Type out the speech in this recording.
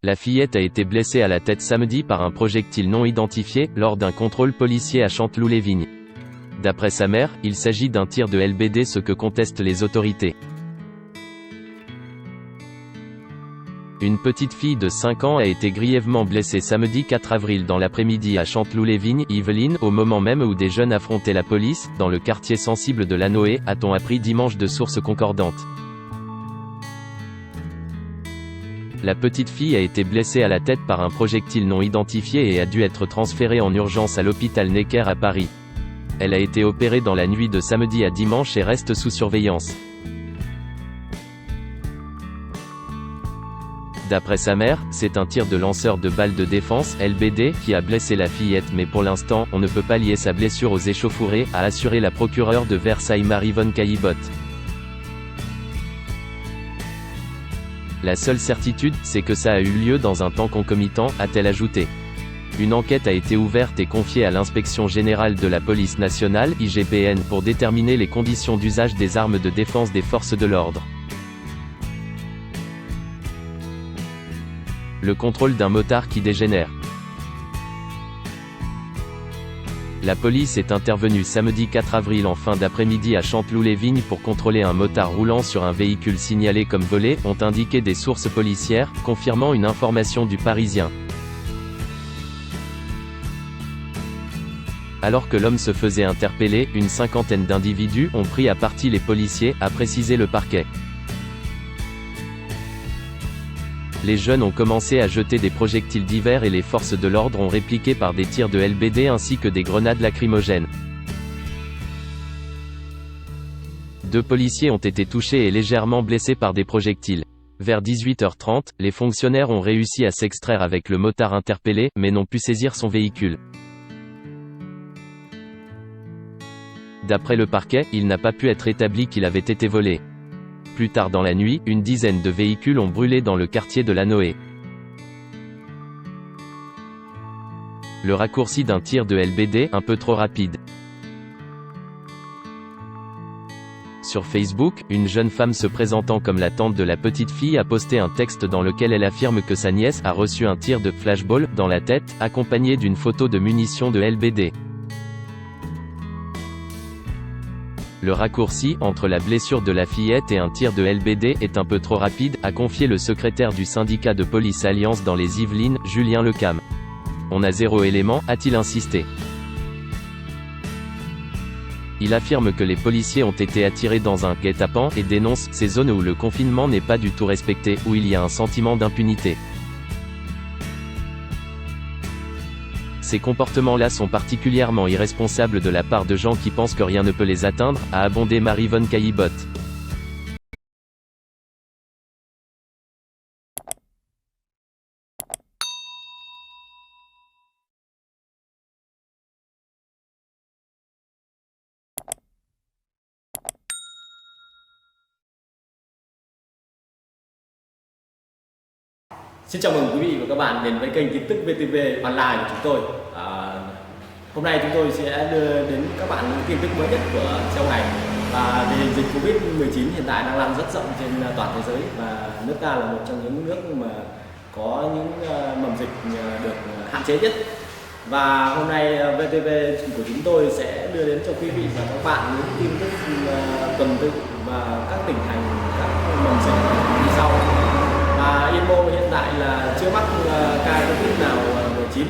La fillette a été blessée à la tête samedi par un projectile non identifié, lors d'un contrôle policier à Chanteloup-les-Vignes. D'après sa mère, il s'agit d'un tir de LBD, ce que contestent les autorités. Une petite fille de 5 ans a été grièvement blessée samedi 4 avril dans l'après-midi à Chanteloup-les-Vignes, Yvelines, au moment même où des jeunes affrontaient la police, dans le quartier sensible de Lannoy, a-t-on appris dimanche de sources concordantes. La petite fille a été blessée à la tête par un projectile non identifié et a dû être transférée en urgence à l'hôpital Necker à Paris. Elle a été opérée dans la nuit de samedi à dimanche et reste sous surveillance. D'après sa mère, c'est un tir de lanceur de balles de défense, LBD, qui a blessé la fillette, mais pour l'instant, on ne peut pas lier sa blessure aux échauffourées, a assuré la procureure de Versailles Maryvonne Caillebotte. La seule certitude, c'est que ça a eu lieu dans un temps concomitant, a-t-elle ajouté. Une enquête a été ouverte et confiée à l'Inspection Générale de la Police Nationale, IGPN, pour déterminer les conditions d'usage des armes de défense des forces de l'ordre. Le contrôle d'un motard qui dégénère. La police est intervenue samedi 4 avril en fin d'après-midi à Chanteloup-les-Vignes pour contrôler un motard roulant sur un véhicule signalé comme volé, ont indiqué des sources policières, confirmant une information du Parisien. Alors que l'homme se faisait interpeller, une cinquantaine d'individus ont pris à partie les policiers, a précisé le parquet. Les jeunes ont commencé à jeter des projectiles divers et les forces de l'ordre ont répliqué par des tirs de LBD ainsi que des grenades lacrymogènes. 2 policiers ont été touchés et légèrement blessés par des projectiles. Vers 18h30, les fonctionnaires ont réussi à s'extraire avec le motard interpellé, mais n'ont pu saisir son véhicule. D'après le parquet, il n'a pas pu être établi qu'il avait été volé. Plus tard dans la nuit, une dizaine de véhicules ont brûlé dans le quartier de Lannoy. Le raccourci d'un tir de LBD, un peu trop rapide. Sur Facebook, une jeune femme se présentant comme la tante de la petite fille a posté un texte dans lequel elle affirme que sa nièce a reçu un tir de flashball dans la tête, accompagné d'une photo de munitions de LBD. Le raccourci, entre la blessure de la fillette et un tir de LBD, est un peu trop rapide, a confié le secrétaire du syndicat de police Alliance dans les Yvelines, Julien Lecam. On a 0 élément, a-t-il insisté. Il affirme que les policiers ont été attirés dans un guet-apens et dénonce ces zones où le confinement n'est pas du tout respecté, où il y a un sentiment d'impunité. Ces comportements-là sont particulièrement irresponsables de la part de gens qui pensent que rien ne peut les atteindre, a abondé Maryvonne Caillebotte. Xin chào mừng quý vị và các bạn đến với kênh tin tức VTV Online của chúng tôi. Hôm nay chúng tôi sẽ đưa đến các bạn những tin tức mới nhất của trong ngày. Và tình hình dịch Covid-19 hiện tại đang lan rất rộng trên toàn thế giới và nước ta là một trong những nước mà có những mầm dịch được hạn chế nhất. Và hôm nay VTV của chúng tôi sẽ đưa đến cho quý vị và các bạn những tin tức tuần tự và các tỉnh thành, các mầm dịch như sau. Yên Mô hiện tại là chưa mắc ca Covid nào 19